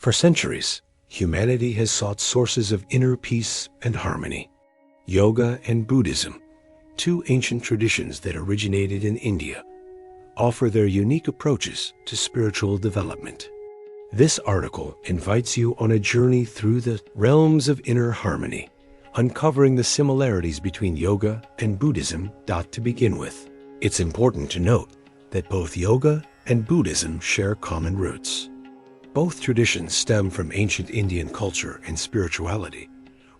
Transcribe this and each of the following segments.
For centuries, humanity has sought sources of inner peace and harmony. Yoga and Buddhism, two ancient traditions that originated in India, offer their unique approaches to spiritual development. This article invites you on a journey through the realms of inner harmony, uncovering the similarities between yoga and Buddhism. To begin with, it's important to note that both yoga and Buddhism share common roots. Both traditions stem from ancient Indian culture and spirituality,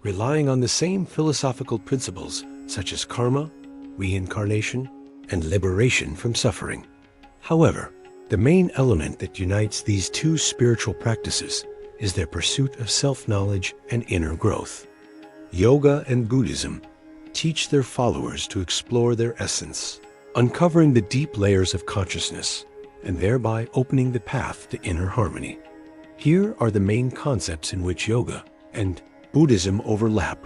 relying on the same philosophical principles such as karma, reincarnation, and liberation from suffering. However, the main element that unites these two spiritual practices is their pursuit of self-knowledge and inner growth. Yoga and Buddhism teach their followers to explore their essence, uncovering the deep layers of consciousness and thereby opening the path to inner harmony. Here are the main concepts in which yoga and Buddhism overlap.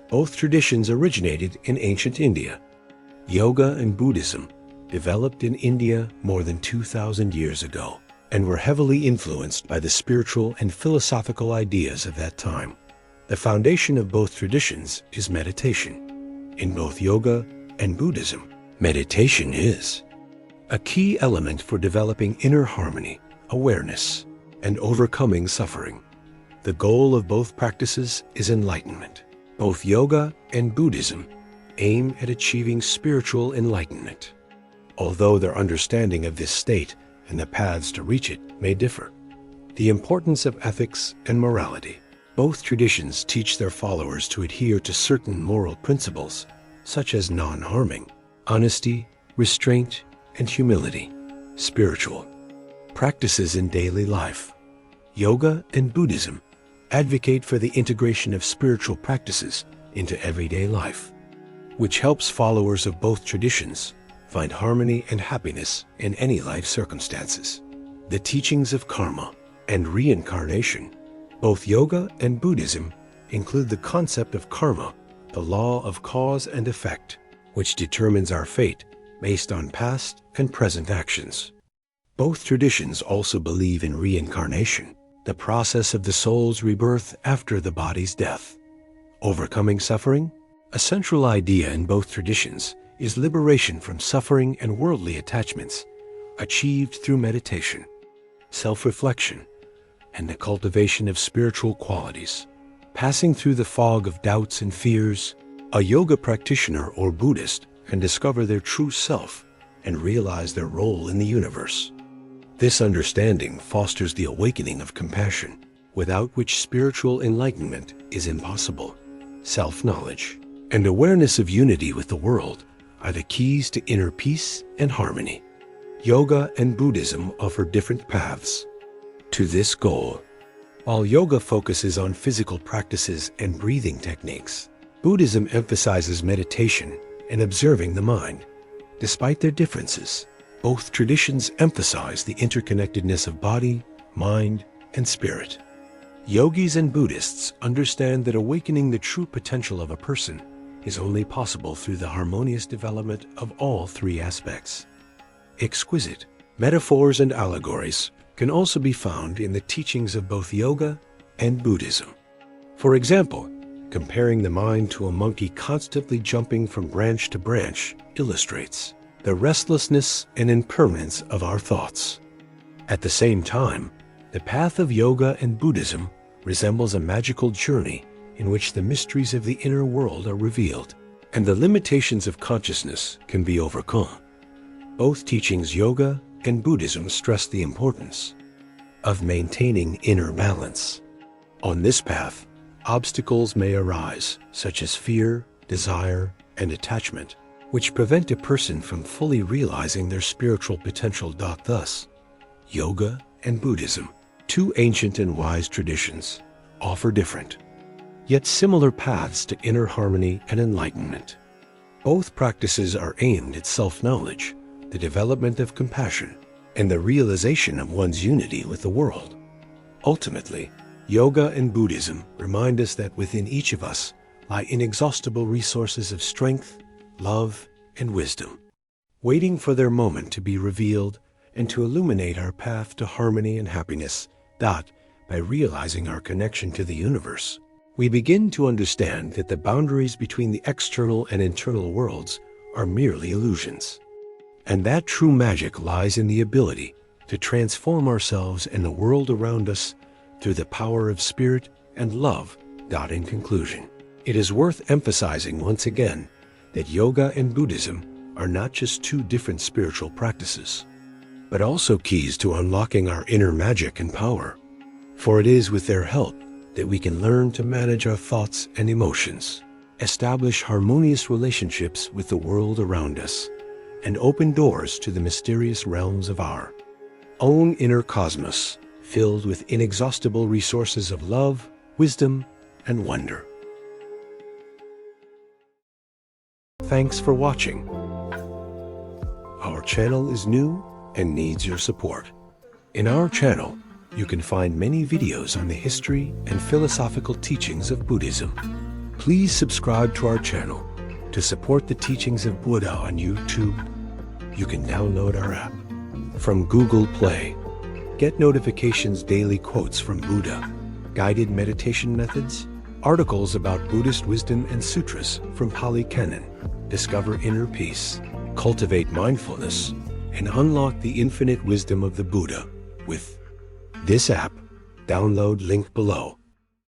Both traditions originated in ancient India. Yoga and Buddhism developed in India more than 2,000 years ago and were heavily influenced by the spiritual and philosophical ideas of that time. The foundation of both traditions is meditation. In both yoga and Buddhism, meditation is a key element for developing inner harmony, awareness, and overcoming suffering. The goal of both practices is enlightenment. Both yoga and Buddhism aim at achieving spiritual enlightenment, although their understanding of this state and the paths to reach it may differ. The importance of ethics and morality. Both traditions teach their followers to adhere to certain moral principles, such as non-harming, honesty, restraint, and humility. Spiritual practices in daily life. Yoga and Buddhism advocate for the integration of spiritual practices into everyday life, which helps followers of both traditions find harmony and happiness in any life circumstances. The teachings of karma and reincarnation. Both yoga and Buddhism include the concept of karma, the law of cause and effect, which determines our fate based on past and present actions. Both traditions also believe in reincarnation, the process of the soul's rebirth after the body's death. Overcoming suffering. A central idea in both traditions is liberation from suffering and worldly attachments, achieved through meditation, self-reflection, and the cultivation of spiritual qualities. Passing through the fog of doubts and fears, a yoga practitioner or Buddhist can discover their true self and realize their role in the universe. This understanding fosters the awakening of compassion, without which spiritual enlightenment is impossible. Self-knowledge and awareness of unity with the world are the keys to inner peace and harmony. Yoga and Buddhism offer different paths to this goal. While yoga focuses on physical practices and breathing techniques, Buddhism emphasizes meditation and observing the mind. Despite their differences, both traditions emphasize the interconnectedness of body, mind, and spirit. Yogis and Buddhists understand that awakening the true potential of a person is only possible through the harmonious development of all three aspects. Exquisite metaphors and allegories can also be found in the teachings of both yoga and Buddhism. For example, comparing the mind to a monkey constantly jumping from branch to branch illustrates the restlessness and impermanence of our thoughts. At the same time, the path of yoga and Buddhism resembles a magical journey in which the mysteries of the inner world are revealed and the limitations of consciousness can be overcome. Both teachings, yoga and Buddhism, stress the importance of maintaining inner balance. On this path, obstacles may arise, such as fear, desire, and attachment, which prevent a person from fully realizing their spiritual potential. Thus, yoga and Buddhism, two ancient and wise traditions, offer different, yet similar paths to inner harmony and enlightenment. Both practices are aimed at self-knowledge, the development of compassion, and the realization of one's unity with the world. Ultimately, yoga and Buddhism remind us that within each of us lie inexhaustible resources of strength, love, and wisdom, waiting for their moment to be revealed and to illuminate our path to harmony and happiness. by realizing our connection to the universe, we begin to understand that the boundaries between the external and internal worlds are merely illusions, and that true magic lies in the ability to transform ourselves and the world around us through the power of spirit and love. In conclusion, it is worth emphasizing once again that yoga and Buddhism are not just two different spiritual practices, but also keys to unlocking our inner magic and power. For it is with their help that we can learn to manage our thoughts and emotions, establish harmonious relationships with the world around us, and open doors to the mysterious realms of our own inner cosmos, filled with inexhaustible resources of love, wisdom, and wonder. Thanks for watching. Our channel is new and needs your support. In our channel, you can find many videos on the history and philosophical teachings of Buddhism. Please subscribe to our channel to support the teachings of Buddha on YouTube. You can download our app from Google Play. Get notifications, daily quotes from Buddha, guided meditation methods, articles about Buddhist wisdom and sutras from Pali Canon. Discover inner peace, cultivate mindfulness, and unlock the infinite wisdom of the Buddha with this app. Download link below.